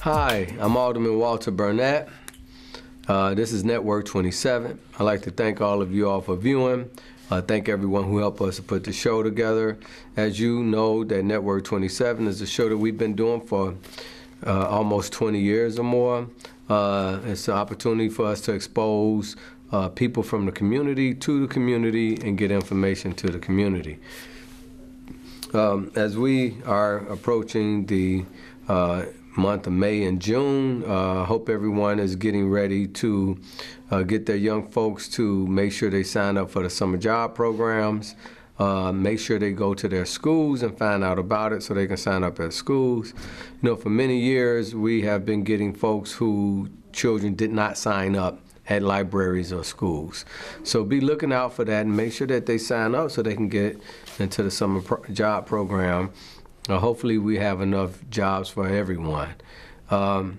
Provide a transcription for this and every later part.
Hi, I'm Alderman Walter Burnett. This is Network 27. I'd like to thank all of you all for viewing. Thank everyone who helped us to put the show together. As you know, that Network 27 is a show that we've been doing for almost 20 years or more. It's an opportunity for us to expose people from the community to the community and get information to the community. As we are approaching the month of May and June, I hope everyone is getting ready to get their young folks to make sure they sign up for the summer job programs. Make sure they go to their schools and find out about it so they can sign up at schools. You know, for many years, we have been getting folks who children did not sign up at libraries or schools. So be looking out for that and make sure that they sign up so they can get into the summer job program. Hopefully we have enough jobs for everyone. I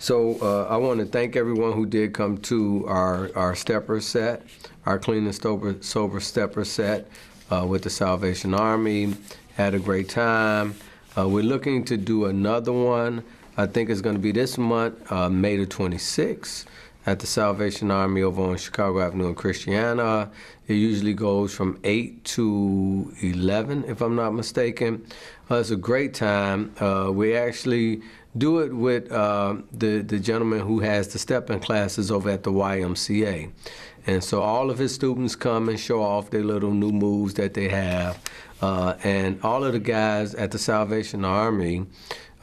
want to thank everyone who did come to our stepper set, our Clean and Sober stepper set with the Salvation Army. Had a great time. We're looking to do another one. I think it's going to be this month, May the 26th, at the Salvation Army over on Chicago Avenue in Christiana. It usually goes from 8 to 11, if I'm not mistaken. It's a great time. We actually do it with the gentleman who has the step-in classes over at the YMCA. And so all of his students come and show off their little new moves that they have. And all of the guys at the Salvation Army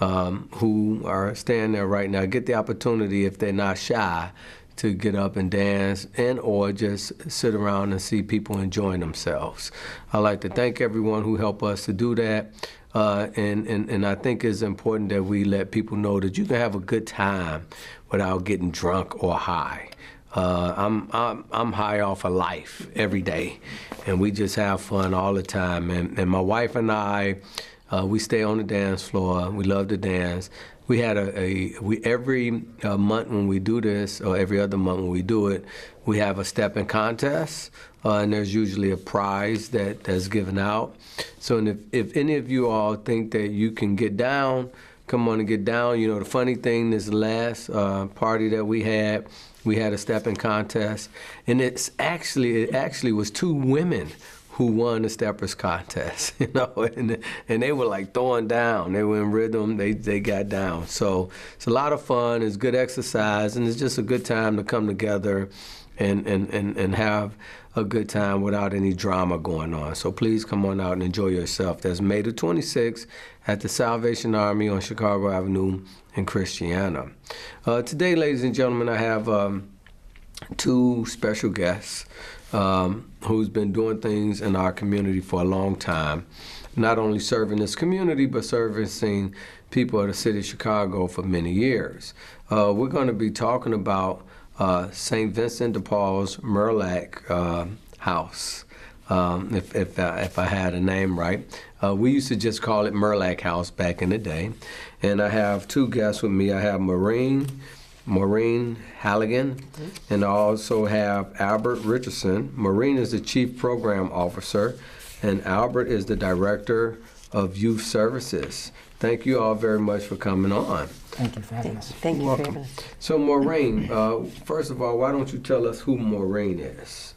who are staying there right now get the opportunity, if they're not shy, to get up and dance and or just sit around and see people enjoying themselves. I'd like to thank everyone who helped us to do that. And I think it's important that we let people know that you can have a good time without getting drunk or high. I'm high off of life every day, and we just have fun all the time. And my wife and I, we stay on the dance floor. We love to dance. We had every month when we do this, or every other month when we do it, we have a step-in contest, and there's usually a prize that's given out. So if any of you all think that you can get down, come on and get down. You know, the funny thing, this last party that we had a step-in contest, and it actually was two women who won the steppers contest, you know, and they were like throwing down. They were in rhythm. They got down. So it's a lot of fun. It's good exercise, and it's just a good time to come together and have a good time without any drama going on. So please come on out and enjoy yourself. That's May the 26th at the Salvation Army on Chicago Avenue in Christiana. Today, ladies and gentlemen, I have two special guests who's been doing things in our community for a long time, not only serving this community, but servicing people of the city of Chicago for many years. We're going to be talking about St. Vincent de Paul's Marillac House, if I had a name right. We used to just call it Marillac House back in the day. And I have two guests with me. I have Maureen Halligan, and I also have Albert Richardson. Maureen is the Chief Program Officer, and Albert is the Director of Youth Services. Thank you all very much for coming on. Thank you for having us. Thank you for having us. So Maureen, first of all, why don't you tell us who Maureen is?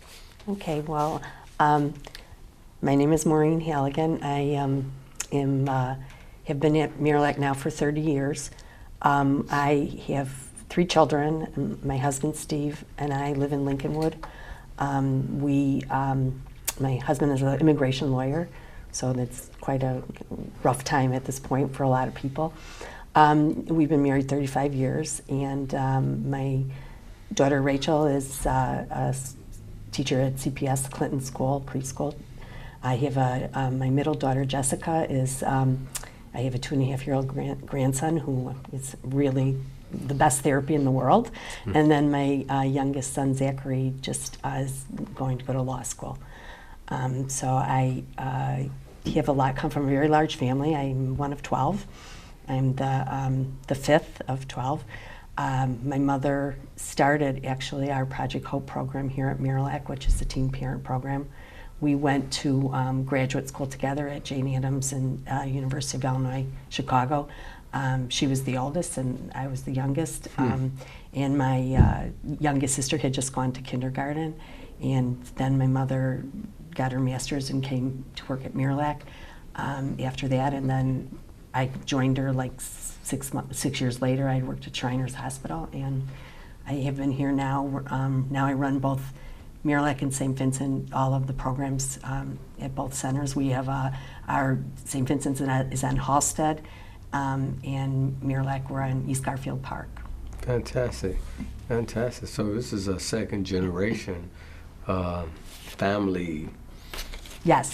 Okay, well, my name is Maureen Halligan. I have been at Marillac now for 30 years. I have 3 children. My husband Steve and I live in Lincolnwood. My husband is an immigration lawyer, so that's quite a rough time at this point for a lot of people. We've been married 35 years, and my daughter Rachel is a teacher at CPS, the Clinton School, preschool. I have my middle daughter Jessica is, I have a 2.5-year-old grandson who is really the best therapy in the world. And then my youngest son, Zachary, just is going to go to law school. So I come from a very large family. I'm one of 12. I'm the fifth of 12. My mother started actually our Project Hope program here at Marillac, which is a teen parent program. We went to graduate school together at Jane Addams and University of Illinois, Chicago. She was the oldest, and I was the youngest. And my youngest sister had just gone to kindergarten, and then my mother got her master's and came to work at Marillac after that, and then I joined her like 6 years later. I worked at Shriners Hospital, and I have been here now. Now I run both Marillac and St. Vincent, all of the programs at both centers. We have our St. Vincent's is on Halstead, and Marillac, we're on East Garfield Park. Fantastic, fantastic. So this is a second generation family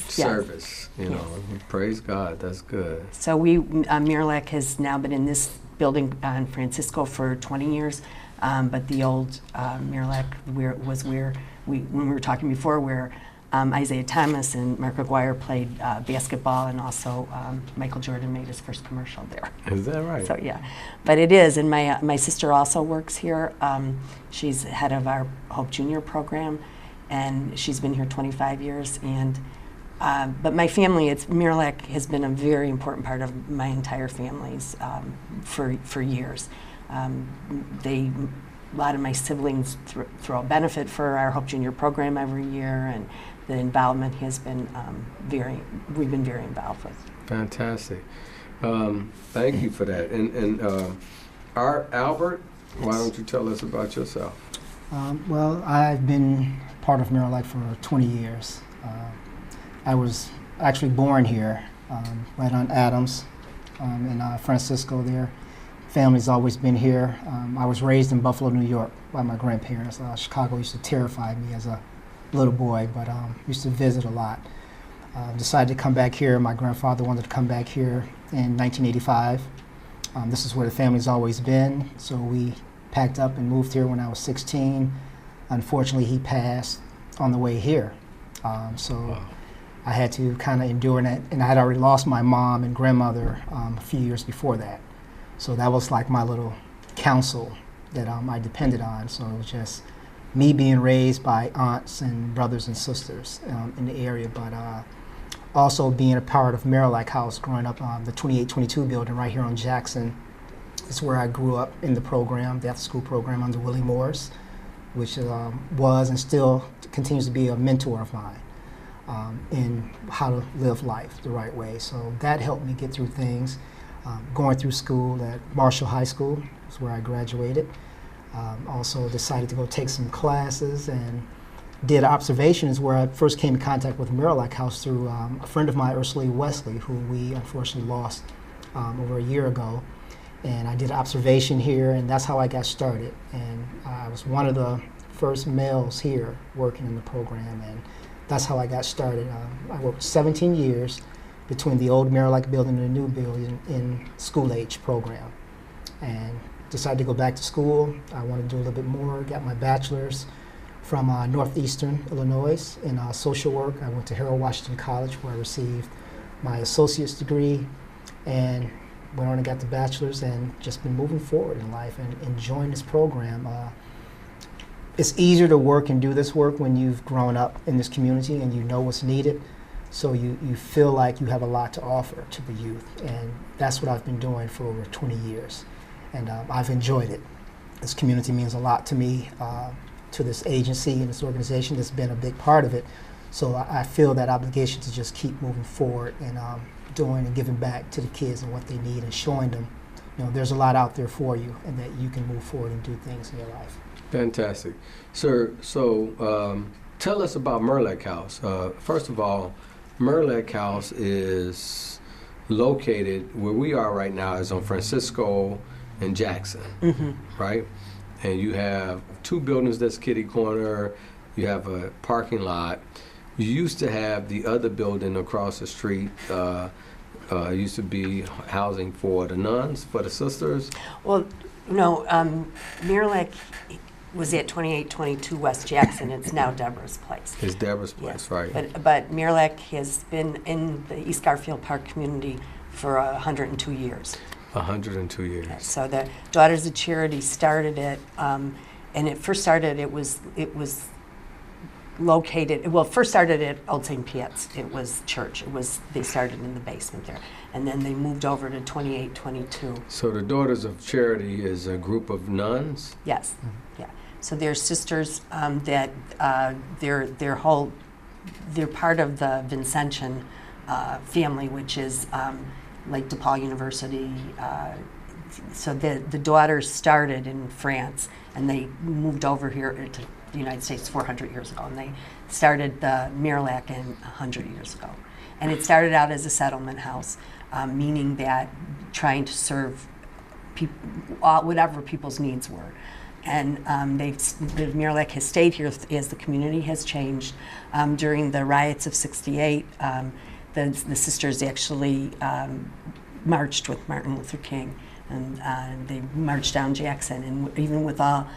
service. You know, praise God. That's good. So Marillac has now been in this building on Francisco for 20 years, but the old Marillac was where when we were talking before, where Isaiah Thomas and Mark Aguirre played basketball, and also Michael Jordan made his first commercial there. Is that right? So yeah, but it is, and my sister also works here. She's head of our Hope Junior program, and she's been here 25 years. And but my family, Marillac has been a very important part of my entire family's for years. A lot of my siblings throw a benefit for our Hope Junior program every year, and the involvement has been we've been very involved with. Fantastic. Thank you for that. And Albert, why don't you tell us about yourself? Well, I've been part of Marillac for 20 years. I was actually born here, right on Adams, in Francisco there. Family's always been here. I was raised in Buffalo, New York by my grandparents. Chicago used to terrify me as a little boy, but used to visit a lot. Decided to come back here. My grandfather wanted to come back here in 1985. This is where the family's always been, so we packed up and moved here when I was 16. Unfortunately, he passed on the way here. So I had to kind of endure that, and I had already lost my mom and grandmother a few years before that. So that was like my little counsel that I depended on. So it was just me being raised by aunts and brothers and sisters in the area, but also being a part of Marillac House growing up on the 2822 building right here on Jackson. It's where I grew up in the program, the after-school program under Willie Morris, which was and still continues to be a mentor of mine in how to live life the right way. So that helped me get through things. Going through school at Marshall High School is where I graduated. Also decided to go take some classes and did observations where I first came in contact with Marillac House through a friend of mine, Ursula Wesley, who we unfortunately lost over a year ago. And I did observation here, and that's how I got started. And I was one of the first males here working in the program, and that's how I got started. I worked 17 years between the old Marillac building and the new building in school-age program. And decided to go back to school. I wanted to do a little bit more, got my bachelor's from Northeastern Illinois in social work. I went to Harold Washington College where I received my associate's degree, and went on and got the bachelor's, and just been moving forward in life and enjoying this program. It's easier to work and do this work when you've grown up in this community and you know what's needed. So you feel like you have a lot to offer to the youth, and that's what I've been doing for over 20 years. And I've enjoyed it. This community means a lot to me, to this agency and this organization that's been a big part of it. So I feel that obligation to just keep moving forward and doing and giving back to the kids and what they need, and showing them, there's a lot out there for you, and that you can move forward and do things in your life. Fantastic. Sir, so tell us about Marillac House. First of all, Marillac House is located where we are right now, is on Francisco and Jackson, right? And you have two buildings that's kitty corner, you have a parking lot. You used to have the other building across the street, used to be housing for the nuns, for the sisters. Well, no, Marillac was at 2822 West Jackson. It's now Deborah's Place. It's Deborah's Place, right. But Marillac has been in the East Garfield Park community for 102 years. 102 years. So the Daughters of Charity started it, and it first started, it was located, well, first started at Old St. Piet's. It was church. They started in the basement there. And then they moved over to 2822. So the Daughters of Charity is a group of nuns? Yes, yeah. So they're sisters that they're part of the Vincentian family, which is like DePaul University. So the daughters started in France, and they moved over here to the United States 400 years ago, and they started the Marillac 100 years ago. And it started out as a settlement house, meaning that trying to serve whatever people's needs were. And the Marillac has stayed here as the community has changed. During the riots of '68, the sisters actually marched with Martin Luther King, and they marched down Jackson. And even with all,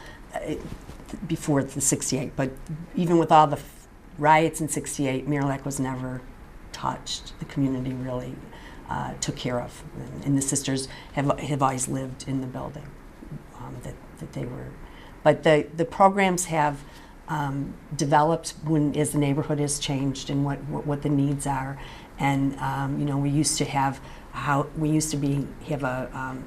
before the '68, but even with all the riots in '68, Marillac was never touched. The community really took care of, and the sisters have always lived in the building that they were. But the programs have developed as the neighborhood has changed and what the needs are. And we used to have a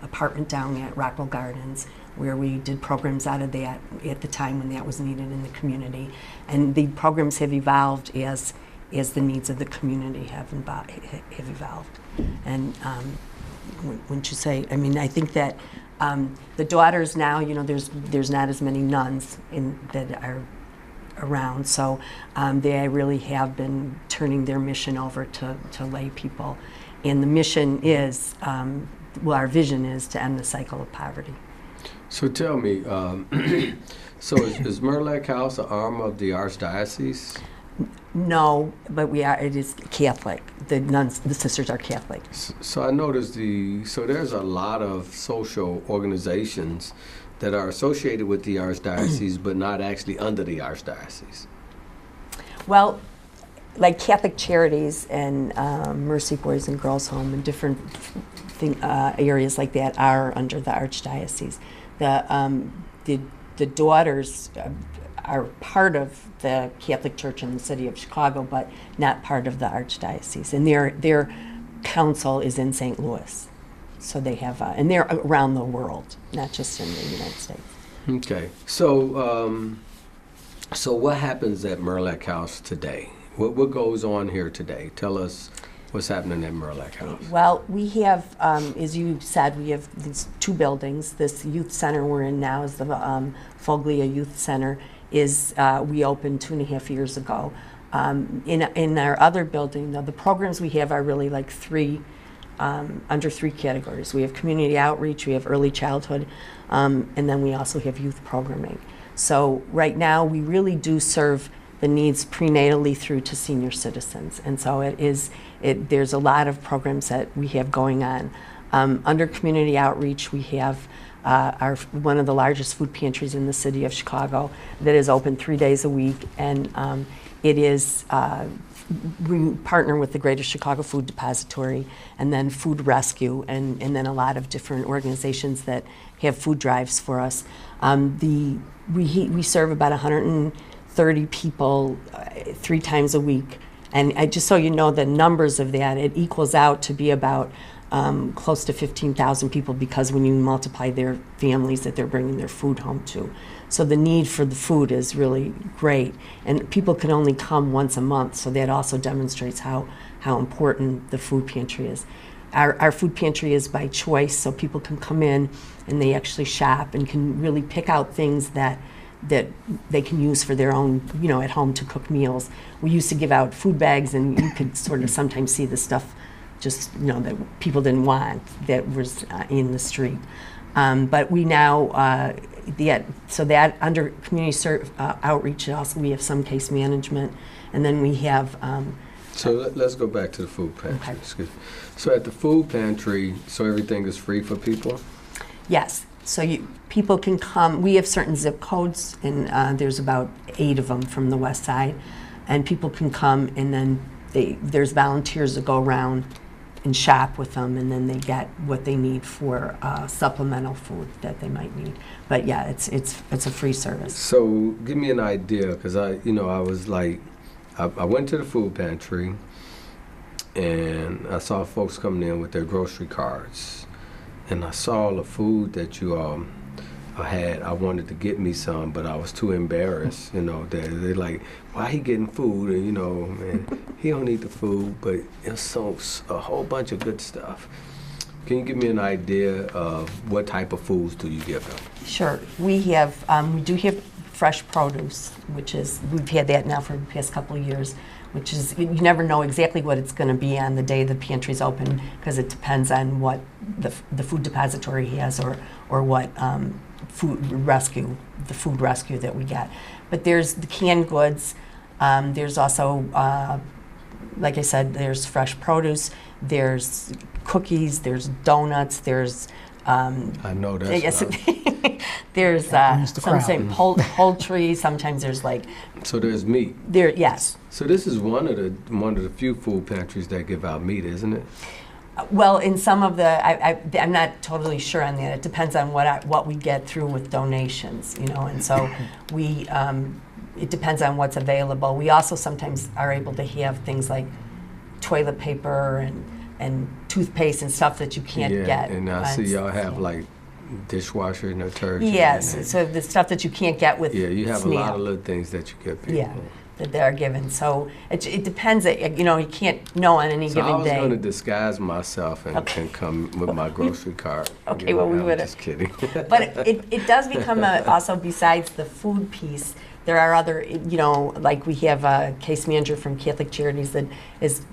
apartment down at Rockwell Gardens, where we did programs out of that at the time when that was needed in the community. And the programs have evolved as the needs of the community have evolved. And wouldn't you say? I mean, I think that the daughters now, there's not as many nuns that are around, so they really have been turning their mission over to lay people. And the mission is, our vision is to end the cycle of poverty. So tell me, so is Marillac House an arm of the Archdiocese? No, but it is Catholic. The nuns, the sisters are Catholic. So I noticed there's a lot of social organizations that are associated with the Archdiocese, but not actually under the Archdiocese. Well, like Catholic Charities and Mercy Boys and Girls Home and different areas like that are under the Archdiocese. The daughters are part of the Catholic Church in the city of Chicago, but not part of the Archdiocese. And their council is in St. Louis. So they have, and they're around the world, not just in the United States. Okay. So, so what happens at Marillac House today? What goes on here today? Tell us what's happening at Marillac House. Well, we have, as you said, we have these two buildings. This youth center we're in now is the Foglia Youth Center. We opened 2.5 years ago. In our other building, the programs we have are really like under three categories. We have community outreach, we have early childhood, and then we also have youth programming. So right now we really do serve the needs prenatally through to senior citizens. And so there's a lot of programs that we have going on. Under community outreach, we have one of the largest food pantries in the city of Chicago that is open 3 days a week, and we partner with the Greater Chicago Food Depository and then Food Rescue and then a lot of different organizations that have food drives for us. We serve about 130 people 3 times a week, and just so you know the numbers of that, it equals out to be about close to 15,000 people, because when you multiply their families that they're bringing their food home to. So the need for the food is really great. And people can only come once a month, so that also demonstrates how important the food pantry is. Our food pantry is by choice, so people can come in and they actually shop and can really pick out things that they can use for their own, at home to cook meals. We used to give out food bags, and you could sort of sometimes see the stuff just that people didn't want that was in the street. But we now, so that under community outreach, also we have some case management, and then we have. So let's go back to the food pantry. Okay. Excuse me. So at the food pantry, so everything is free for people? Yes. So people can come. We have certain zip codes, and there's about 8 of them from the west side, and people can come, and then there's volunteers that go around and shop with them, and then they get what they need for supplemental food that they might need. But yeah, it's a free service. So give me an idea, because I was like, I went to the food pantry, and I saw folks coming in with their grocery cards, and I saw the food that you had. I wanted to get me some, but I was too embarrassed. They're like, why he getting food? And man, he don't need the food, but it's a whole bunch of good stuff. Can you give me an idea of what type of foods do you give them? Sure. We do have fresh produce, which is, we've had that now for the past couple of years, which is, you never know exactly what it's going to be on the day the pantry's open, because it depends on what the food depository has, or what food rescue that we get. But there's the canned goods. There's also, like I said, there's fresh produce. There's cookies. There's donuts. There's I know that's there's some say poultry. Sometimes there's like. So there's meat. Yes. So this is one of the few food pantries that give out meat, isn't it? Well, in some of I'm not totally sure on that. It depends on what we get through with donations, and so we. It depends on what's available. We also sometimes are able to have things like toilet paper and toothpaste and stuff that you can't get. And I see y'all have like dishwasher and detergent. Yes, so the stuff that you can't get with you have SNAP. a lot of little things that you give people. Yeah, that they're given. So it depends. You can't know on any given day. I was going to disguise myself and come with my grocery card. Okay, well, we would have. Just kidding. But it does become also, besides the food piece, there are other, like we have a case manager from Catholic Charities that is,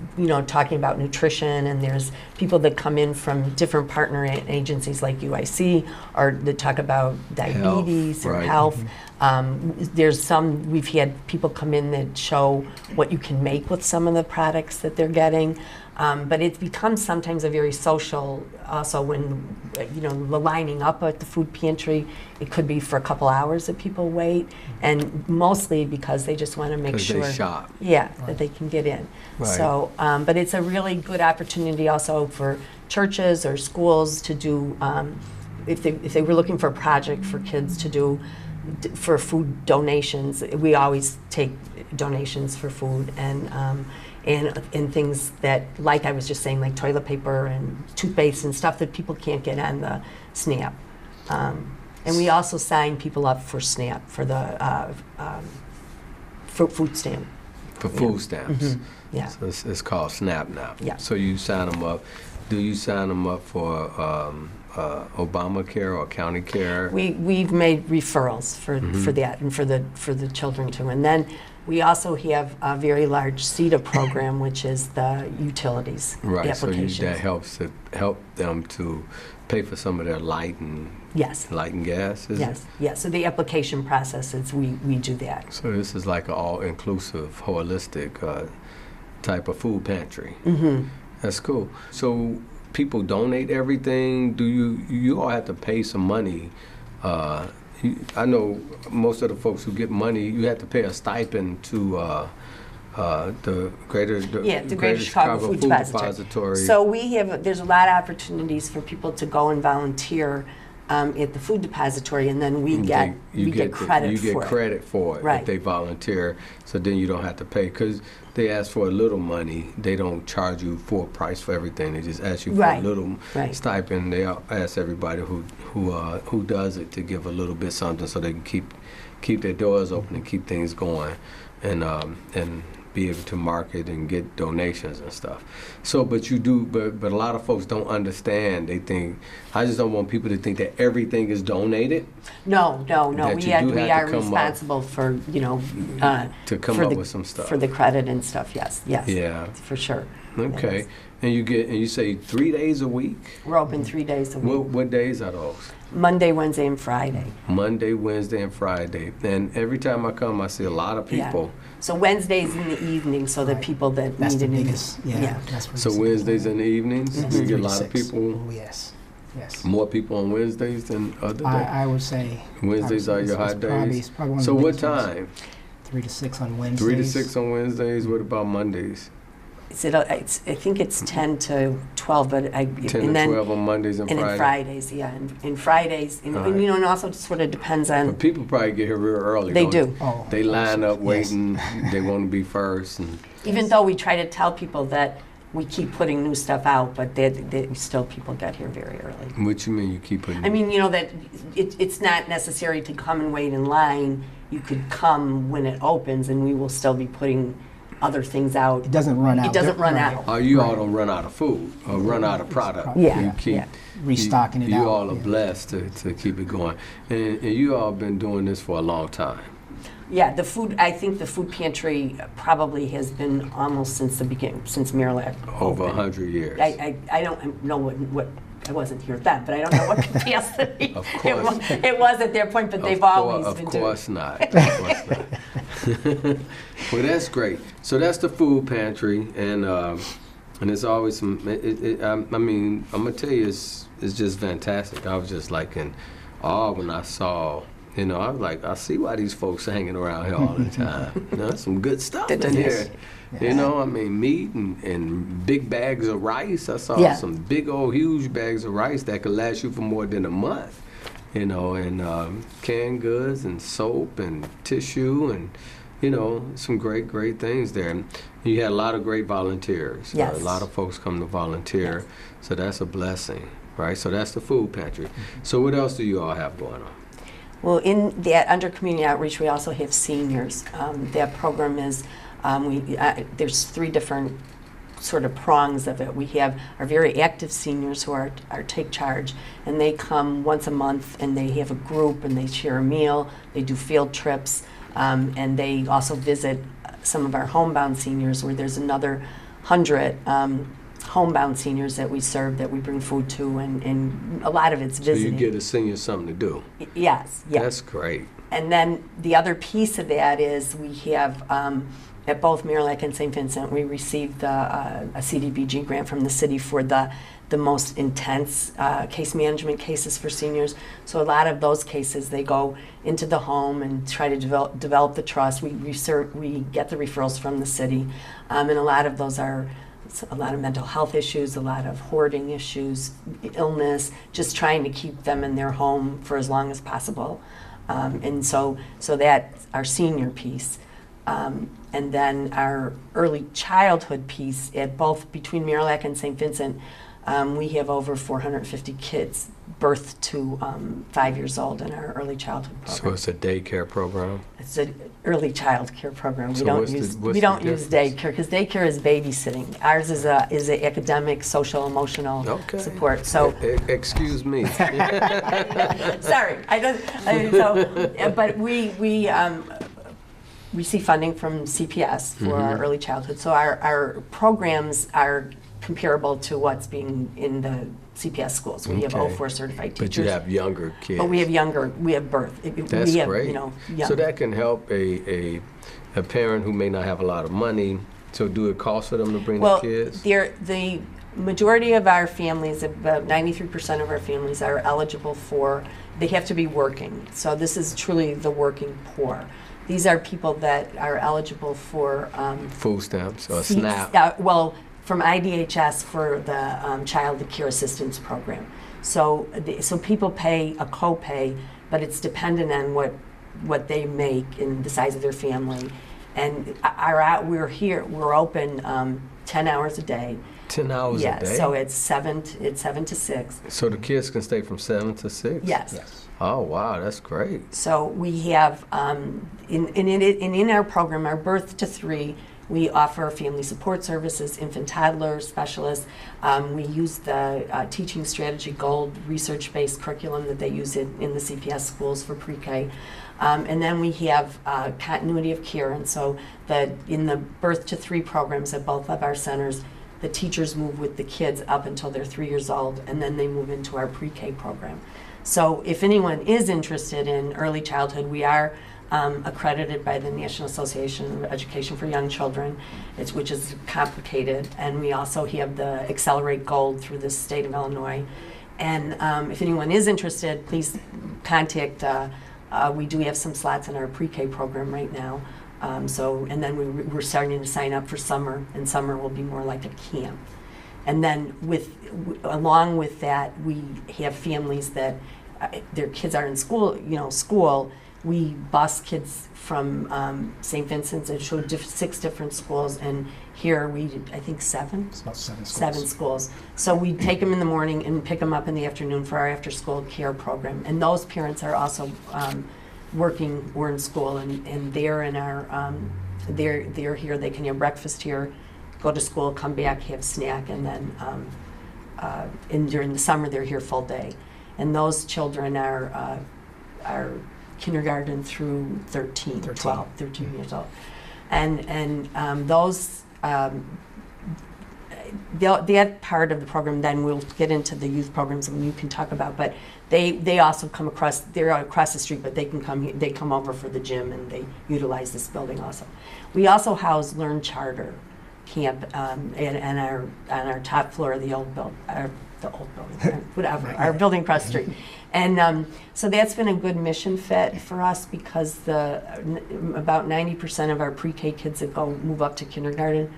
talking about nutrition, and there's people that come in from different partner agencies like UIC, or that talk about diabetes or health. We've had people come in that show what you can make with some of the products that they're getting. But it becomes sometimes a very social, also when, the lining up at the food pantry, it could be for a couple hours that people wait, and mostly because they just want to make sure. They shop. Yeah, that they can get in. Right. So, but it's a really good opportunity also for churches or schools to do, if they were looking for a project for kids to do, for food donations. We always take donations for food, and things that, like I was just saying, like toilet paper and toothpaste and stuff that people can't get on the SNAP. And we also sign people up for SNAP, for the for food stamp. For food stamps. Mm-hmm. Yeah. So it's called SNAP now. Yeah. So you sign them up. Do you sign them up for Obamacare or county care? We've made referrals for that, and for the children too. And then we also have a very large CETA program, which is the utilities applications. So that help them to pay for some of their light and gas. Yes. So the application process is we do that. So this is like an all-inclusive, holistic type of food pantry. Mm-hmm. That's cool. So people donate everything. Do you all have to pay some money? I know most of the folks who get money, you have to pay a stipend to the Greater Chicago Food Depository. So there's a lot of opportunities for people to go and volunteer at the food depository, and then we get credit for it if they volunteer. So then you don't have to pay, because they ask for a little money. They don't charge you full price for everything. They just ask you for a little stipend. They ask everybody who does it to give a little bit something, so they can keep their doors open and keep things going, and be able to market and get donations and stuff. So, but a lot of folks don't understand. They think, I just don't want people to think that everything is donated. No. We are responsible for, to come up with some stuff. For the credit and stuff, yes. Yeah. For sure. Okay. And you say 3 days a week? We're open 3 days a week. What days are those? Monday, Wednesday, and Friday. Monday, Wednesday, and Friday. And every time I come, I see a lot of people. Yeah. So Wednesdays in the evening, so that people that that's need the it. Biggest, So Wednesdays in the evenings, you get a lot of people. Oh, yes. More people on Wednesdays than other days. I would say Wednesdays are your hot days. Probably one so of the what biggest ones. time? 3 to 6 on Wednesdays. 3 to 6 on Wednesdays. What about Mondays? I think it's 10 to 12, but 10 to 12 on Mondays and and Fridays. then Fridays, yeah, and Fridays, and, All and, right. you know, and also it sort of depends on. But people probably get here real early. They don't do. Oh, They line up yes. waiting. They want to be first. And Even though we try to tell people that we keep putting new stuff out, but still people get here very early. what you mean you keep putting? I mean, you know, that it's not necessary to come and wait in line. You could come when it opens, and we will still be putting other things out. It doesn't run out. It doesn't run Right. out. Oh, you all don't run out of food or run out of product. Yeah, You keep, yeah. Restocking it you out. all are yeah. blessed to keep it going. And you all been doing this for a long time. Yeah, the food. I think the food pantry probably has been almost since the beginning, since Marillac Over opened. 100 years. I don't know what I wasn't here then, but I don't know what capacity Of course. it was at their point. But they've always been Of doing. course not. Of course not. Well, that's great. So that's the food pantry, and it's always some. I mean, I'm gonna tell you, it's just fantastic. I was just like in awe when I saw. You know, I was like, I see why these folks are hanging around here all the time. You know, some good stuff in here. You know, I mean, meat and big bags of rice. I saw Yeah. some big old huge bags of rice that could last you for more than a month. You know, and canned goods and soap and tissue and, you know, some great things there. And you had a lot of great volunteers. Yes. A lot of folks come to volunteer. So that's a blessing, right? So that's the food pantry. So what else do you all have going on? Well, in that under community outreach, we also have seniors. That program is there's 3 different sort of prongs of it. We have our very active seniors who are take charge, and they come once a month, and they have a group, and they share a meal. They do field trips, and they also visit some of our homebound seniors, where there's another 100. Homebound seniors that we serve, that we bring food to, and a lot of it's So visiting. you get a senior something to do. Yes, yes. That's great. And then the other piece of that is we have, at both Marillac and St. Vincent, we received a CDBG grant from the city for the most intense case management cases for seniors. So a lot of those cases, they go into the home and try to develop the trust. We get the referrals from the city, and a lot of those are a lot of mental health issues, a lot of hoarding issues, illness, just trying to keep them in their home for as long as possible. And so that's our senior piece. And then our early childhood piece, at both between Marillac and St. Vincent, we have over 450 kids birth to 5 years old in our early childhood program. So it's a daycare program? It's an early child care program. So We don't what's use the- what's we the don't use difference? daycare, because daycare is babysitting. Ours is a academic, social, emotional Okay. support. So Excuse me. sorry, but we receive funding from CPS for our early childhood. So our programs are comparable to what's being in the CPS schools. We have Okay. 04 certified teachers. But you have younger kids. But we have birth. That's we have, great. You know, young. So that can help a parent who may not have a lot of money. So do it cost for them to bring Well, the kids? the majority of our families, about 93% of our families, are eligible for, they have to be working. So this is truly the working poor. These are people that are eligible for Food stamps or seats- SNAP? well, from IDHS for the Child Care Assistance Program. So people pay a copay, but it's dependent on what they make and the size of their family. And we're open 10 hours a day. 10 hours a day? So it's 7 to 6. So the kids can stay from 7 to 6? Yes. Yes. Oh, wow, that's great. So we have in our program, our birth to 3, we offer family support services, infant toddler specialists. We use the Teaching Strategy Gold research-based curriculum that they use in the CPS schools for pre-K. And then we have continuity of care. And so in the birth to 3 programs at both of our centers, the teachers move with the kids up until they're 3 years old, and then they move into our pre-K program. So if anyone is interested in early childhood, we are accredited by the National Association of Education for Young Children, which is complicated. And we also have the Accelerate Gold through the state of Illinois. And if anyone is interested, please contact, we do have some slots in our pre-K program right now. And then we're starting to sign up for summer, and summer will be more like a camp. And then along with that, we have families that their kids are in school. We bus kids from St. Vincent's and show 6 different schools, and here we did, I think 7? It's about 7 schools. 7 schools. So we take them in the morning and pick them up in the afternoon for our after-school care program. And those parents are also working or in school, and they're in our, they're here. They can have breakfast here, go to school, come back, have snack, and then and during the summer they're here full day. And those children are kindergarten through 13 years old. And those, that part of the program, then we'll get into the youth programs and you can talk about, but they also come across, they're across the street, but they come over for the gym and they utilize this building also. We also house Learn Charter camp on our top floor of the old building, our building across the street. And so that's been a good mission fit for us because about 90% of our pre-K kids that move up to kindergarten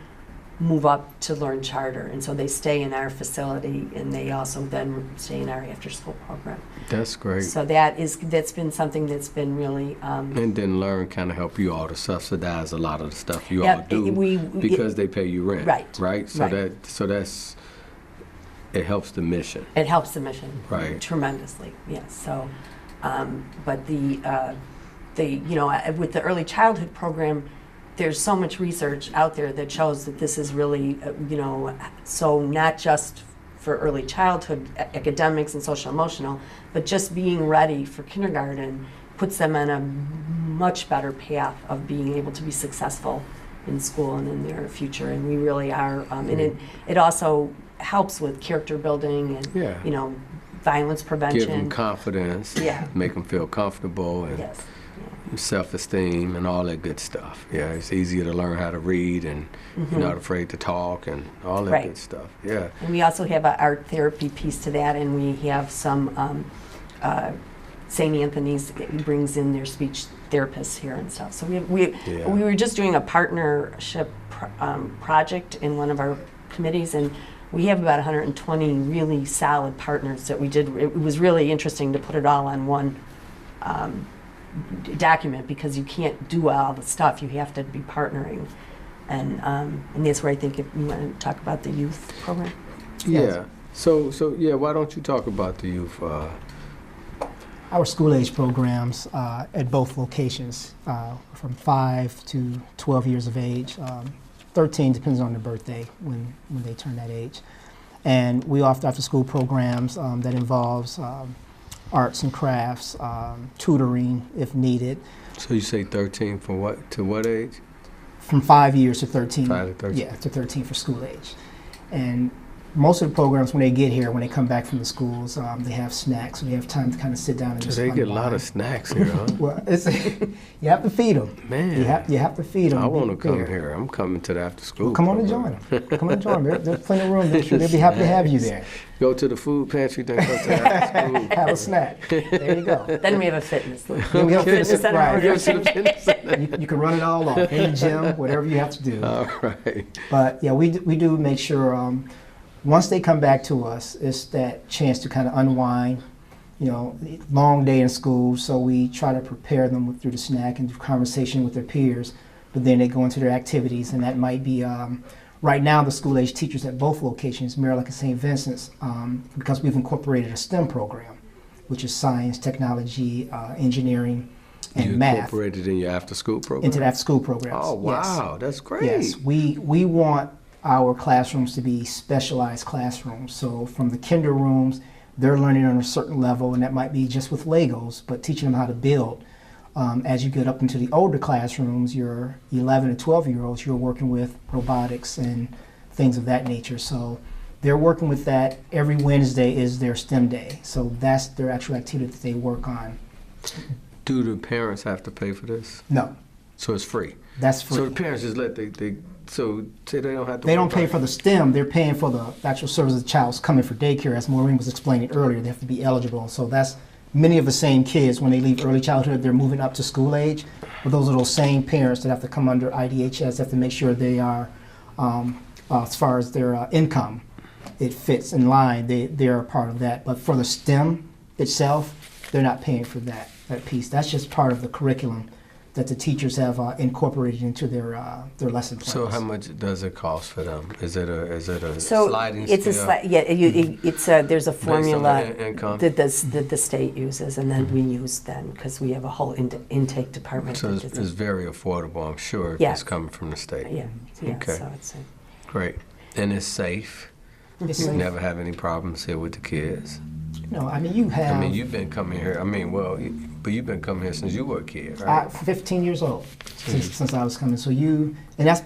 move up to Learn Charter, and so they stay in our facility, and they also then stay in our after-school program. That's great. So that's been something that's been really. And then Learn kind of help you all to subsidize a lot of the stuff you all do because they pay you rent. Right. So that's. It helps the mission. It helps the mission, right? Tremendously, yes. So, but with the early childhood program, there's so much research out there that shows that this is really, so not just for early childhood academics and social emotional, but just being ready for kindergarten puts them on a much better path of being able to be successful in school and in their future. And we really are, and it also helps with character building and violence prevention. Give them confidence. Make them feel comfortable and self-esteem and all that good stuff. Yeah, it's easier to learn how to read and you're not afraid to talk and all that good stuff. Yeah. And we also have an art therapy piece to that, and we have some St. Anthony's brings in their speech therapists here and stuff. So we were just doing a partnership project in one of our committees, and we have about 120 really solid partners that we did. It was really interesting to put it all on one document because you can't do all the stuff. You have to be partnering. And that's where I think if you want to talk about the youth program. Yeah. Yes. So why don't you talk about the youth? Our school age programs at both locations from 5 to 12 years of age. 13 depends on their birthday when they turn that age. And we offer after school programs that involves arts and crafts, tutoring if needed. So you say 13 for what, to what age? From 5 years to 13. 5 to 13. Yeah, to 13 for school age. And most of the programs, when they get here, when they come back from the schools, they have snacks, so they have time to kind of sit down and just they get a lot of snacks here, huh? Well, you have to feed them. Man. You have to feed them. I want to come here. I'm coming to the after school. Well, come on and join them. Come on and join them. There's plenty of room. They'll be happy to have you there. Go to the food pantry, then go to the after school. Have a snack. There you go. Then we have a fitness. Then we have a fitness center. Right. Go to the fitness center. You can run it all off in the gym, whatever you have to do. All right. But yeah, we do make sure once they come back to us, it's that chance to kind of unwind. Long day in school, so we try to prepare them through the snack and through conversation with their peers. But then they go into their activities, and that might be right now the school age teachers at both locations, Marillac and St. Vincent's, because we've incorporated a STEM program, which is science, technology, engineering, and math. You incorporated in your after-school program? Into the after-school programs. Oh, wow, yes. That's great. Yes, we want our classrooms to be specialized classrooms. So from the kinder rooms, they're learning on a certain level, and that might be just with Legos, but teaching them how to build. As you get up into the older classrooms, your 11 and 12-year-olds, you're working with robotics and things of that nature. So they're working with that. Every Wednesday is their STEM day. So that's their actual activity that they work on. Do the parents have to pay for this? No. So it's free? That's free. So the parents just so say they don't have to. They don't pay for the STEM. They're paying for the actual service of the child's coming for daycare. As Maureen was explaining earlier, they have to be eligible. So that's many of the same kids, when they leave early childhood, they're moving up to school age. But those are those same parents that have to come under IDHS, have to make sure they are, as far as their income, it fits in line. They're a part of that. But for the STEM itself, they're not paying for that piece. That's just part of the curriculum that the teachers have incorporated into their lesson plans. So how much does it cost for them? Is it a So sliding it's scale? it's there's a formula income? that the state uses, and then we use then because we have a whole intake department. So that it's does it. very affordable, I'm sure, if Yeah. it's coming from the state. Yeah. Okay. So it's Great. And it's safe? It's You safe. never have any problems here with the kids? No, I mean, you have. I mean, you've been coming here, but you've been coming here since you were a kid, right? 15 years old since I was coming. So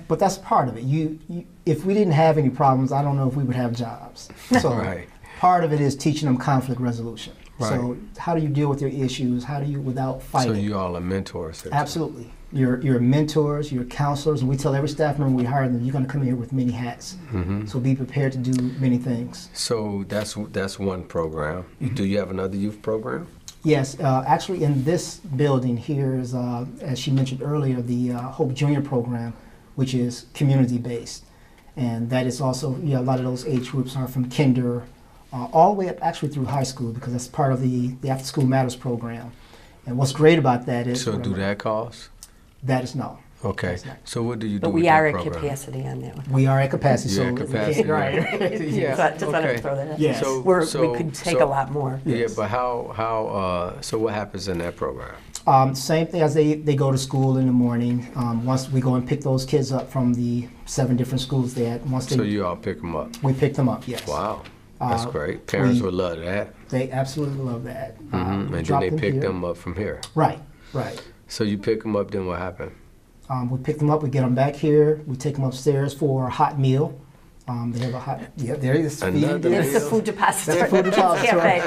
but that's part of it. You, if we didn't have any problems, I don't know if we would have jobs. So Right. part of it is teaching them conflict resolution. Right. So how do you deal with your issues? How do you, without So fighting? you all are mentors here, too. Absolutely. You're mentors, you're counselors, and we tell every staff member we hire them, you're going to come in here with many hats. Mhm. So be prepared to do many things. So that's one program. Do you have another youth program? Yes, actually in this building here is, as she mentioned earlier, the Hope Junior program, which is community-based. And that is also, a lot of those age groups are from kinder all the way up actually through high school, because that's part of the After School Matters program. And what's great about that is... So do that cost? That is no. Okay. That's not. So what do you do But with we that are at program? capacity on that one. We are at capacity. You're so at capacity. Right. Yeah. So just wanted okay. to throw that in. Yes. So- We could take a lot more. Yeah, Yes. but so what happens in that program? Same thing as they go to school in the morning. Once we go and pick those kids up from the 7 different schools they had, So you all pick them up? we pick them up, yes. Wow, that's Uh, great. Parents we- would love that. They absolutely love that. Mhm. And then drop they pick here. them up from here. Right. So you pick them up, then what happened? We pick them up, we get them back here, we take them upstairs for a hot meal. They have a hot, there it is. Another It's the meal? food depository. That's the food depository.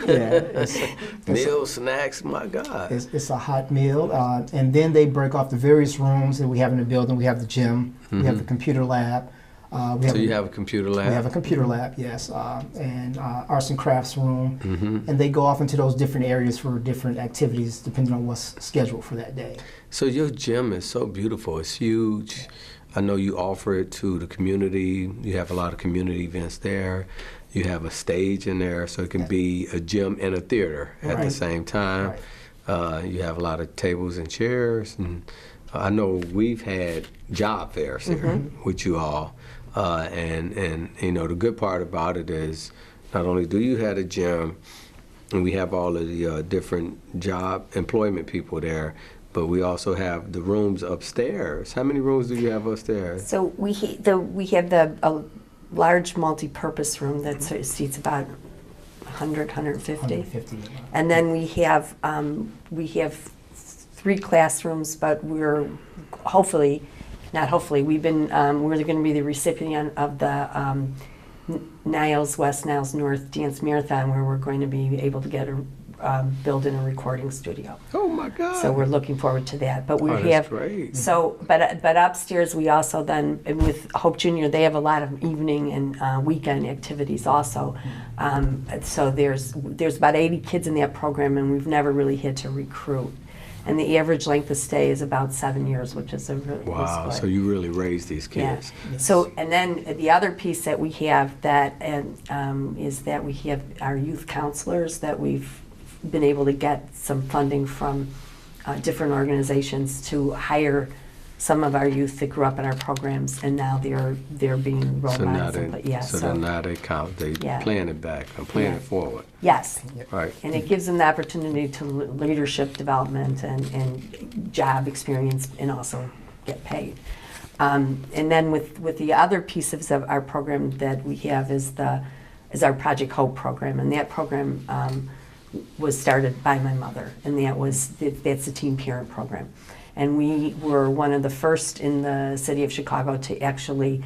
Cafe. Meal, snacks, my God. It's a hot meal, and then they break off the various rooms that we have in the building. We have the gym, we have the computer lab. So you have a computer lab? We have a computer lab, yes, and arts and crafts room, Mm-hmm. and they go off into those different areas for different activities depending on what's scheduled for that day. So your gym is so beautiful. It's huge. I know you offer it to the community. You have a lot of community events there. You have a stage in there, so it can be a gym and a theater at the Right. same time. You have a lot of tables and chairs. And I know we've had job fairs here with you all. And the good part about it is not only do you have a gym, and we have all of the different job employment people there, but we also have the rooms upstairs. How many rooms do you have upstairs? So we have a large multi-purpose room that seats about 150. 150. And then we have 3 classrooms, but we're we've been, we're going to be the recipient of the Niles West, Niles North Dance Marathon, where we're going to be able to get build in a recording studio. Oh my God! So we're looking forward to that. But we that's have great. so, but upstairs we also then with Hope Junior they have a lot of evening and weekend activities also. So there's about 80 kids in that program, and we've never really had to recruit. And the average length of stay is about 7 years, which is a really Wow! So you really raise these kids. Yeah. So, and then the other piece that we have that is that we have our youth counselors that we've been able to get some funding from different organizations to hire some of our youth that grew up in our programs, and now they're being role So now models. they count. They Yeah. plan it back and plan Yeah. it forward. Yes. Right. And it gives them the opportunity to leadership development and job experience, and also get paid. And then with the other pieces of our program that we have is our Project Hope program, and that program was started by my mother, and that's a teen parent program. And we were one of the first in the city of Chicago to actually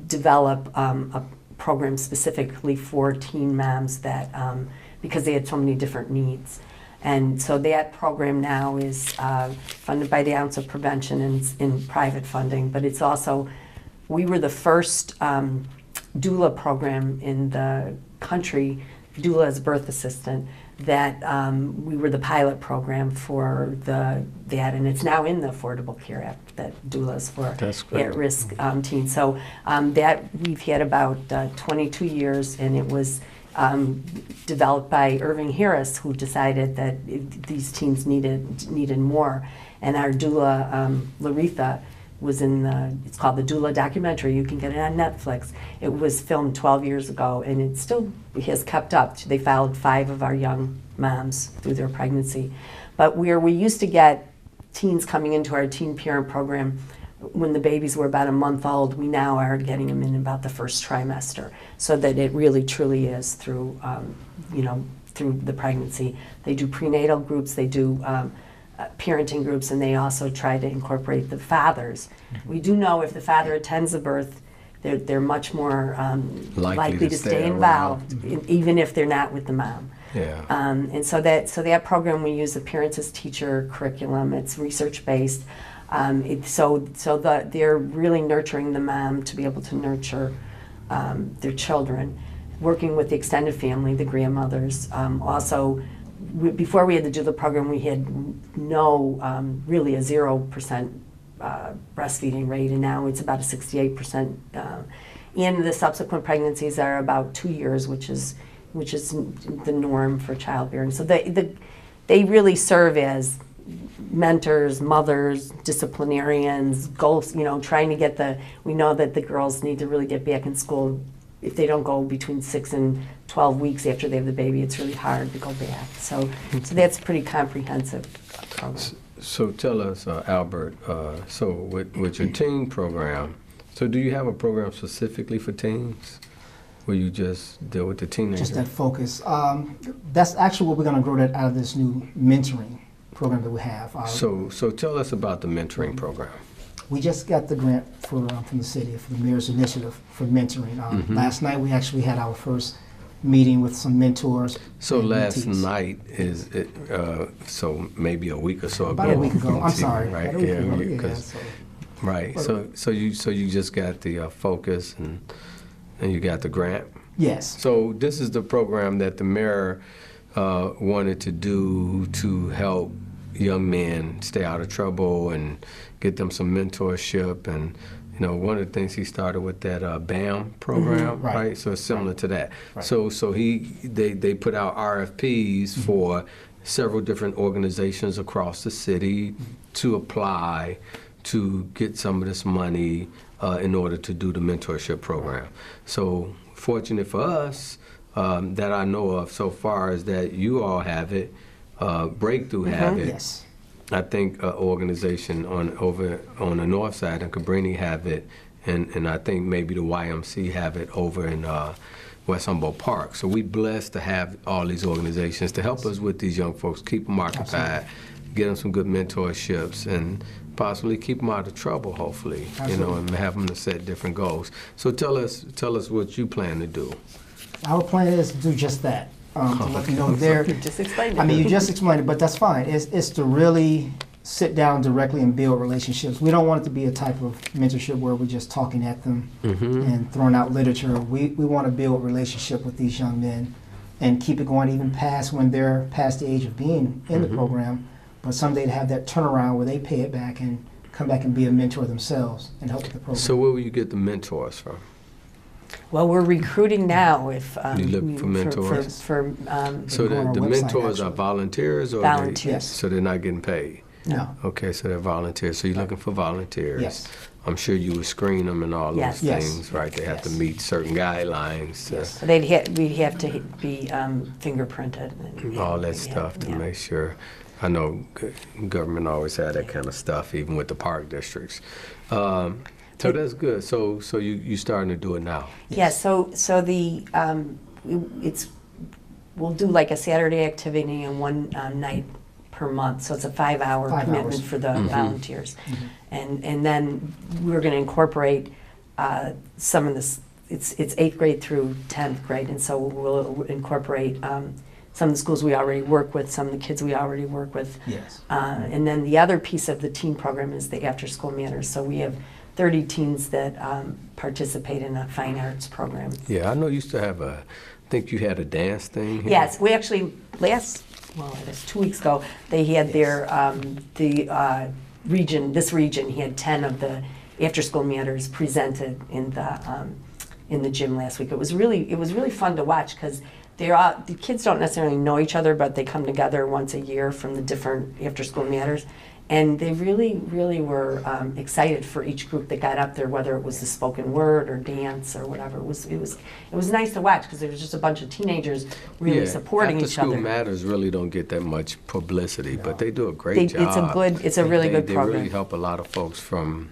develop a program specifically for teen moms that because they had so many different needs. And so that program now is funded by the Ounce of Prevention and in private funding, but it's also, we were the first doula program in the country. Doula is birth assistant, that we were the pilot program for that, and it's now in the Affordable Care Act, that doulas for That's great. at-risk teens. So that we've had about 22 years, and it was developed by Irving Harris, who decided that these teens needed more. And our doula, Laretha, was it's called the Doula documentary. You can get it on Netflix. It was filmed 12 years ago, and it still has kept up. They followed 5 of our young moms through their pregnancy. But where we used to get teens coming into our teen parent program when the babies were about a month old, we now are getting them in about the first trimester, so that it really truly is through, through the pregnancy. They do prenatal groups, they do parenting groups, and they also try to incorporate the fathers. We do know if the father attends the birth, they're much more likely to stay involved, even if they're not with the mom. Yeah. And so that program, we use the Parents as Teacher curriculum. It's research based. They're really nurturing the mom to be able to nurture their children, working with the extended family, the grandmothers. Before we had the doula program, we had really a 0% breastfeeding rate, and now it's about a 68%. And the subsequent pregnancies are about 2 years, which is the norm for childbearing. So they really serve as mentors, mothers, disciplinarians, goals, trying to get we know that the girls need to really get back in school. If they don't go between 6 and 12 weeks after they have the baby, it's really hard to go back. So that's a pretty comprehensive program. So tell us, Albert, so with your teen program, so do you have a program specifically for teens? Where you just deal with the teenagers? Just that focus. That's actually what we're going to grow that out of this new mentoring program that we have. So tell us about the mentoring program. We just got the grant from the city for the Mayor's Initiative for mentoring. Last night we actually had our first meeting with some mentors. So last mentees. night is it? So maybe a week or so ago. About a week ago. I'm sorry. Right. About a week Yeah. ago, Because right. So you just got the focus and you got the grant. Yes. So this is the program that the mayor wanted to do to help young men stay out of trouble and get them some mentorship. And one of the things he started with that BAM program, right? So it's similar to that. Right. So they put out RFPs for several different organizations across the city to apply to get some of this money in order to do the mentorship program. So fortunate for us that I know of so far is that you all have it, Breakthrough have it. Yes. I think organization over on the north side in Cabrini have it, and I think maybe the YMC have it over in West Humboldt Park. So we blessed to have all these organizations to help us with these young folks, keep them occupied, get them some good mentorships, and possibly keep them out of trouble, hopefully, and have them to set different goals. So tell us what you plan to do. Our plan is to do just that. To let them know they're. You just explained it. I mean, you just explained it, but that's fine. It's to really sit down directly and build relationships. We don't want it to be a type of mentorship where we're just talking at them and throwing out literature. We want to build relationship with these young men and keep it going even past when they're past the age of being in the program, but someday to have that turnaround where they pay it back and come back and be a mentor themselves and help with the program. So where will you get the mentors from? Well, we're recruiting now. If You look for mentors? For So go on our the website, mentors are actually. volunteers, or Volunteers. Yes. so they're not getting paid. No. Okay, so they're volunteers. So you're looking for volunteers. Yes. I'm sure you would screen them and all Yes. those Yes. things, right? They have to Yes. meet certain guidelines, so we'd have to be fingerprinted. And all that yeah, stuff to yeah. make sure. I know government always had that kind of stuff, even with the park districts. So that's good. So you starting to do it now. Yeah, so the we'll do like a Saturday activity and one night per month. So it's a 5-hour 5 commitment hours. for the volunteers, and then we're going to incorporate some of this. It's 8th grade through 10th grade, and so we'll incorporate some of the schools we already work with, some of the kids we already work with. Yes. And then the other piece of the teen program is the after-school manners. So we have 30 teens that participate in a fine arts program. Yeah, I know you used to have think you had a dance thing here? Yes, we actually, it was 2 weeks ago, they had their, this region, he had 10 of the after-school matters presented in the gym last week. It was really fun to watch because the kids don't necessarily know each other, but they come together once a year from the different after-school matters. And they really, really were excited for each group that got up there, whether it was the spoken word or dance or whatever. It was nice to watch because there was just a bunch of teenagers really supporting each other. After-school matters really don't get that much publicity, but they do a great job. It's a really good program. They really help a lot of folks from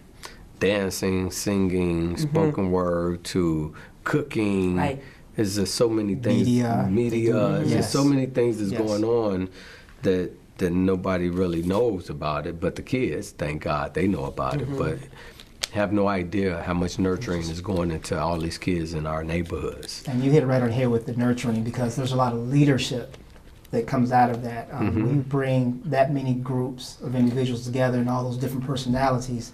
dancing, singing, spoken word to cooking. Right. There's just so many things. Media. There's just so many things that's going on that nobody really knows about it, but the kids, thank God, they know about it, but have no idea how much nurturing is going into all these kids in our neighborhoods. And you hit it right on the head with the nurturing because there's a lot of leadership that comes out of that. When you bring that many groups of individuals together and all those different personalities,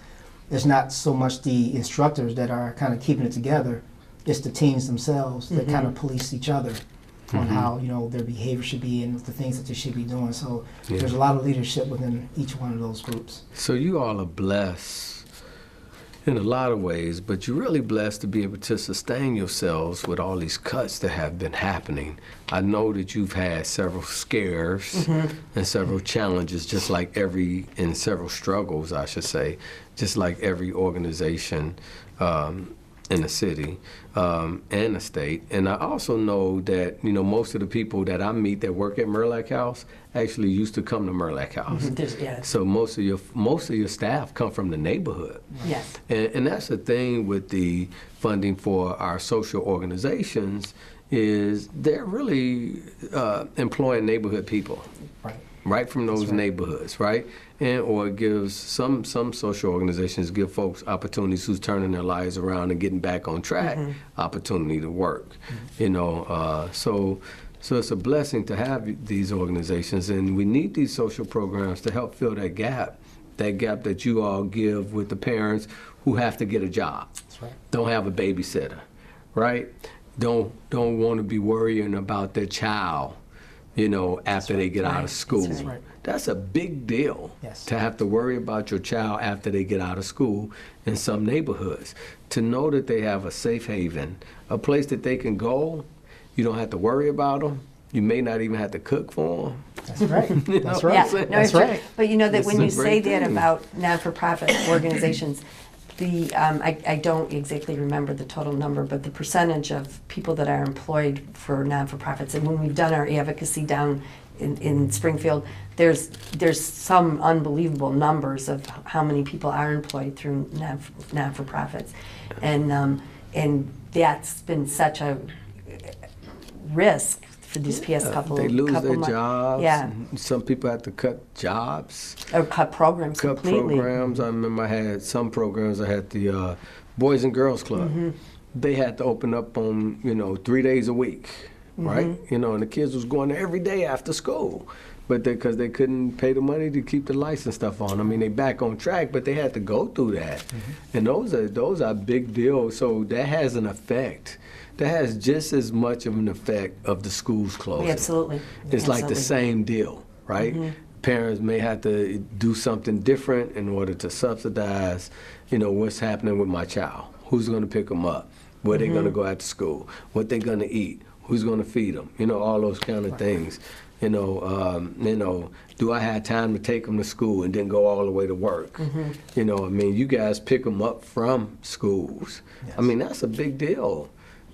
it's not so much the instructors that are kind of keeping it together, it's the teens themselves that kind of police each other on how their behavior should be and the things that they should be doing. So there's a lot of leadership within each one of those groups. So you all are blessed in a lot of ways, but you're really blessed to be able to sustain yourselves with all these cuts that have been happening. I know that you've had several scares and several challenges, just like and several struggles, I should say, just like every organization in the city and the state. And I also know that, most of the people that I meet that work at Marillac House actually used to come to Marillac House. So most of your staff come from the neighborhood. Yes. And that's the thing with the funding for our social organizations is they're really employing neighborhood people. Right from those neighborhoods, right? Or it gives some social organizations give folks opportunities who's turning their lives around and getting back on track, opportunity to work. So it's a blessing to have these organizations, and we need these social programs to help fill that gap that you all give with the parents who have to get a job. That's right. Don't have a babysitter, right? Don't want to be worrying about their child after they get out of school. That's a big deal to have to worry about your child after they get out of school in some neighborhoods. To know that they have a safe haven, a place that they can go, you don't have to worry about them. You may not even have to cook for them. That's right. That's right. Yeah, That's right. But that when you say that about non-for-profit organizations, I don't exactly remember the total number, but the percentage of people that are employed for non-for-profits, and when we've done our advocacy down in Springfield, there's some unbelievable numbers of how many people are employed through non-for-profits, and that's been such a risk for these past couple They lose their months. jobs. Yeah. Some people have to cut jobs. Or cut programs completely. Programs. I remember I had some programs. I had the Boys and Girls Club. They had to open up on 3 days a week, right? And the kids was going there every day after school, but because they couldn't pay the money to keep the lights and stuff on. I mean, they back on track, but they had to go through that, and those are big deals. So that has an effect. That has just as much of an effect of the schools closing. Absolutely. It's like the same deal, right? Parents may have to do something different in order to subsidize, what's happening with my child. Who's going to pick them up? Where they going to go after school? What they going to eat? Who's going to feed them? All those kind of things. Do I have time to take them to school and then go all the way to work? You guys pick them up from schools. Yes. I mean, that's a big deal.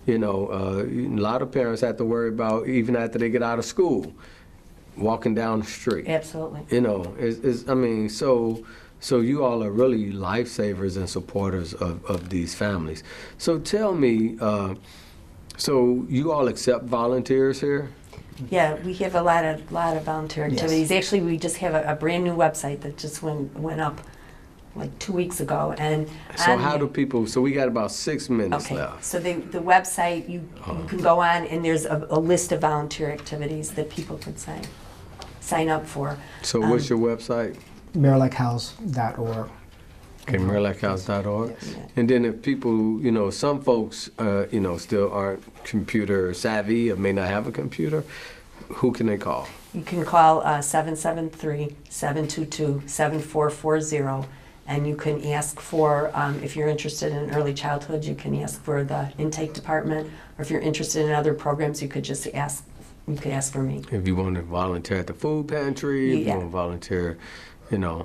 A lot of parents have to worry about, even after they get out of school, walking down the street. Absolutely. So you all are really lifesavers and supporters of these families. So tell me, so you all accept volunteers here? Yeah, we have a lot of volunteer activities. Yes. Actually, we just have a brand new website that just went up like 2 weeks ago. And so how do people, so we got about 6 minutes left. So the website, you can go on, and there's a list of volunteer activities that people could sign up for. So what's your website? MarillacHouse.org. Okay, MarillacHouse.org. Yes. And then if people, some folks, still aren't computer savvy or may not have a computer, who can they call? You can call 773-722-7440, and you can ask for, if you're interested in early childhood, you can ask for the intake department, or if you're interested in other programs, you could just ask. You could ask for me. If you want to volunteer at the food pantry, if you Yeah. want to volunteer,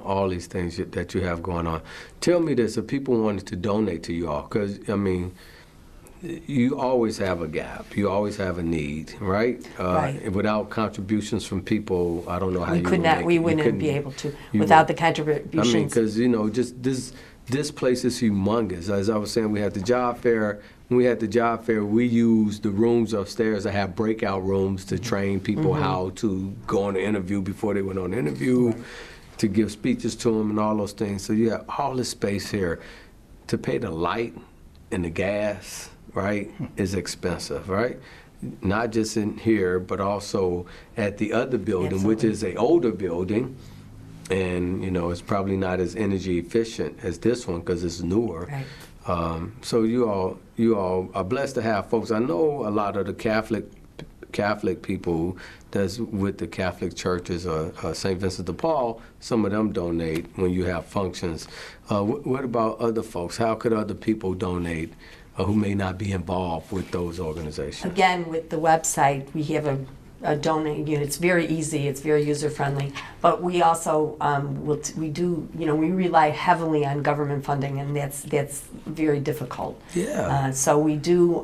all these things that you have going on. Tell me this, if people wanted to donate to you all, because, you always have a gap. You always have a need, right? Right. Without contributions from people, I don't know how We you could would not. make We it. You wouldn't couldn't- be able to you without the wouldn't. contributions. Because, just this place is humongous. As I was saying, we had the job fair. When we had the job fair, we used the rooms upstairs to have breakout rooms to train people how to go on an interview before they went on an interview, to give speeches to them and all those things. So you have all this space here. To pay the light and the gas, right, is expensive, right? Not just in here, but also at the other building, which is an older building. And, it's probably not as energy efficient as this one because it's newer. Right. So you all are blessed to have folks. I know a lot of the Catholic people that's with the Catholic churches or St. Vincent de Paul, some of them donate when you have functions. What about other folks? How could other people donate who may not be involved with those organizations? Again, with the website, we have a donate unit. It's very easy. It's very user friendly. But we also we rely heavily on government funding, and that's very difficult. Yeah. So we do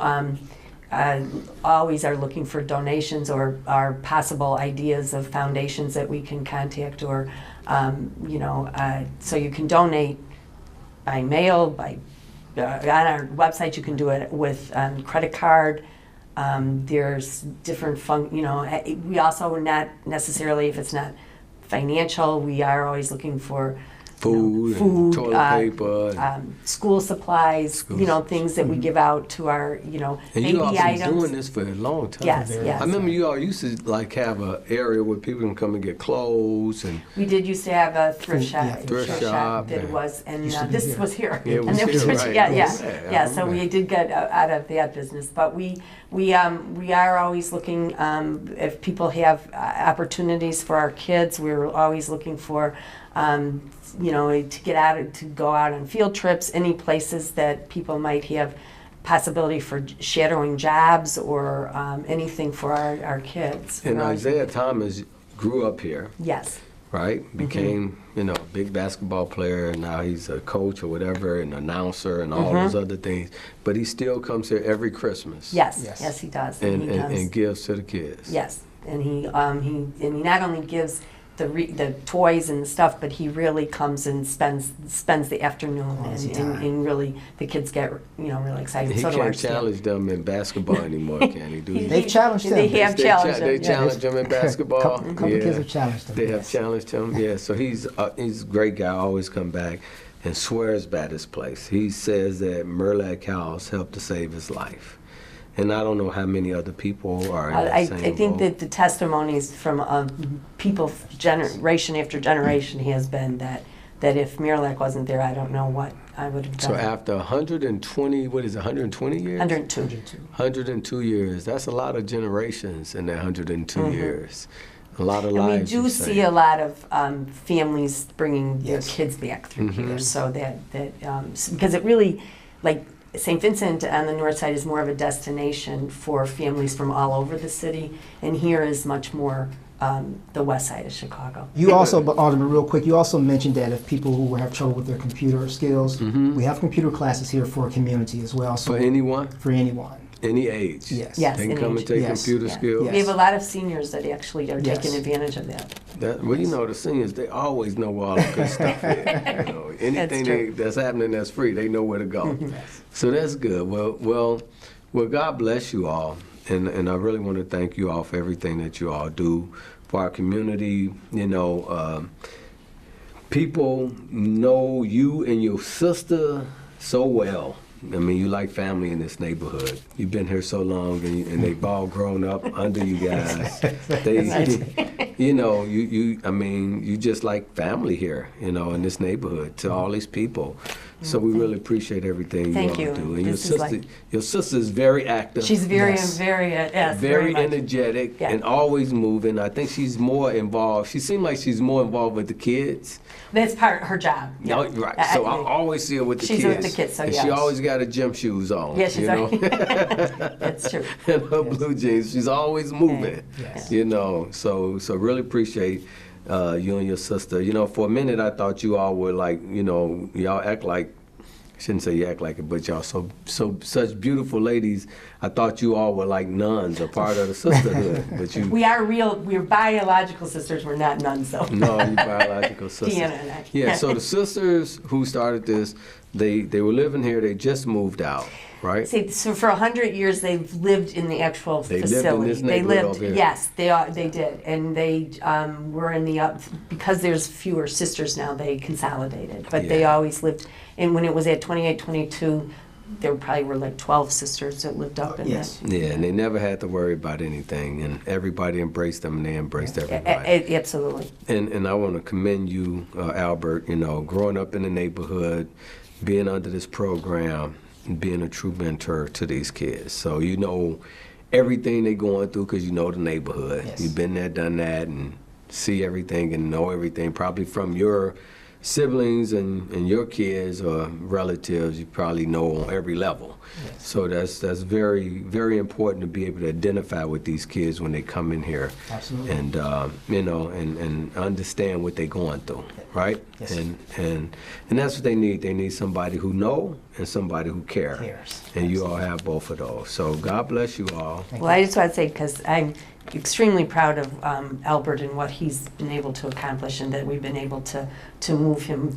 always are looking for donations or possible ideas of foundations that we can contact, or so you can donate by mail, by on our website. You can do it with credit card. There's different we also are not necessarily, if it's not financial, we are always looking for Food, and toilet paper. school supplies, things that we give out to our, And baby you all been items. doing this for a long time. Yes, Very yes. I remember you all used to have an area where people can come and get clothes and We did used to have a thrift shop. Yeah, thrift shop, that yeah. was, and Used to be this here. was here. Yeah, it was And there here, was- right. Yeah, Yes. yeah, Yeah, I yeah. So remember. we did get out of that business, but we are always looking, if people have opportunities for our kids. We're always looking for, to get out, to go out on field trips, any places that people might have possibility for shadowing jobs or anything for our kids. And We're always- Isaiah Thomas grew up here, Yes, right? Became, a big basketball player, and now he's a coach or whatever, an announcer and all those other things. But he still comes here every Christmas. yes, Yes. yes, he does. And, he and, comes. and gives to the kids. Yes, and he not only gives the toys and the stuff, but he really comes and spends the afternoon, Quality and time. really the kids get really excited. He So do our can't staff. challenge them in basketball anymore, can he? Do He- he? They've challenged They him. have challenged him. They yeah. challenged him in basketball. Couple kids have challenged him. They have yes. challenged him. Yeah, so he's a great guy. Always come back and swears by this place. He says that Marillac House helped to save his life, and I don't know how many other people are in I that same think boat. that the testimonies from people generation after generation has been that if Marillac wasn't there, I don't know what I would have done. So after 120, what is it, 120 years? 102. 102 years. That's a lot of generations in that 102 years. A lot of And we lives. do you see saved. a lot of families bringing their Yes. kids back through Mm-hmm. here, so because it really, like St. Vincent on the north side is more of a destination for families from all over the city, and here is much more the west side of Chicago. You also, but Alderman, real quick, you also mentioned that if people who have trouble with their computer skills, we have computer classes here for a community as well. So For anyone, for anyone. any age. Yes. Yes. They can any come age. and take Yes. computer Yeah. skills. Yes. We have a lot of seniors that actually are Yes. taking advantage of that. The seniors, they always know where all the good stuff is. Anything true. that's happening that's free, they know where to go. So that's good. Well, God bless you all. And I really want to thank you all for everything that you all do for our community. People know you and your sister so well. I mean, you like family in this neighborhood. You've been here so long, and they've all grown up under you guys. you know, I mean, you just like family here, you know, in this neighborhood to all these people. So we really appreciate everything Thank you all you. do. And This is your sister is very active. She's very, Yes. yes, very much. energetic Yeah. and always moving. I think she's more involved. She seems like she's more involved with the kids. That's part of her job. Yeah. No, right. So I always see her with the She's kids. with the kids, so and yeah. she always got her gym shoes on. Yeah, she's you know? That's true. And her blue jeans. She's always moving. Yes. You know, so really appreciate you and your sister. You know, for a minute I thought you all were like, you know, y'all act like. I shouldn't say you act like it, but y'all such beautiful ladies. I thought you all were like nuns, a part of the sisterhood. But you, We're biological sisters, we're not nuns though. no, you biological sisters. Deanna and I. Yeah. So the sisters who started this, they were living here. They just moved out, right? See, so for 100 years they've lived in the actual They lived facility. in this neighborhood over here. Yes, they did, and they were in the because there's fewer sisters now. They consolidated, but they Yeah. always lived. And when it was at 2822, there probably were like 12 sisters that lived up in Yes. it. Yeah, and they never had to worry about anything, and everybody embraced them, and they embraced everybody. Absolutely. And I want to commend you, Albert. You know, growing up in the neighborhood, being under this program, and being a true mentor to these kids. So you know everything they're going through because you know the neighborhood. Yes. You've been there, done that, and see everything and know everything. Probably from your siblings and your kids or relatives, you probably know on every level. Yes. So that's very, very important to be able to identify with these kids when they come in here. Absolutely. And you know, and understand what they're going through, right? Yes. And that's what they need. They need somebody who know and somebody who cares. And you all have both of those. So God bless you all. Well, I just want to say, because I'm extremely proud of Albert and what he's been able to accomplish, and that we've been able to move him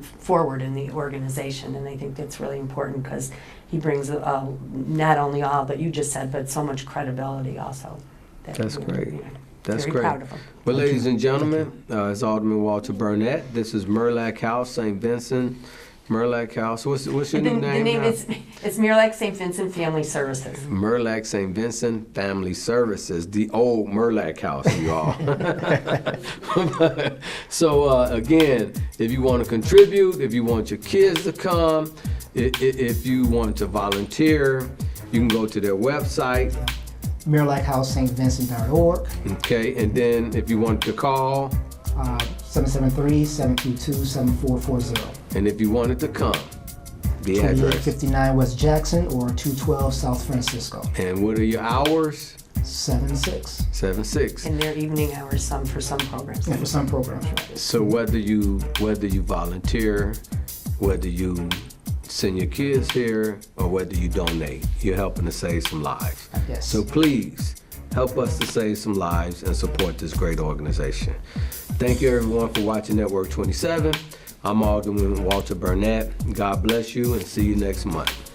forward in the organization. And I think that's really important because he brings not only all that you just said, but so much credibility also. That's we're, great. you know, That's very great. proud of him. Well, ladies and gentlemen, it's Alderman Walter Burnett. This is Marillac House, St. Vincent. Marillac House. What's your new name? The name now? it's Marillac St. Vincent Family Services. Marillac St. Vincent Family Services, the old Marillac House, you all. So again, if you want to contribute, if you want your kids to come, if you want to volunteer, you can go to their website. MarillacHouseSt.Vincent.org. Okay, and then if you want to call, 773-722-7440. and if you wanted to come, the address. 2859 West Jackson or 212 South Francisco. And what are your hours? 7-6. 7-6. In their evening hours, for some programs. And for some programs, right? So whether you volunteer, whether you send your kids here, or whether you donate, you're helping to save some lives. Yes. So please help us to save some lives and support this great organization. Thank you everyone for watching Network 27. I'm Alderman Walter Burnett. God bless you and see you next month.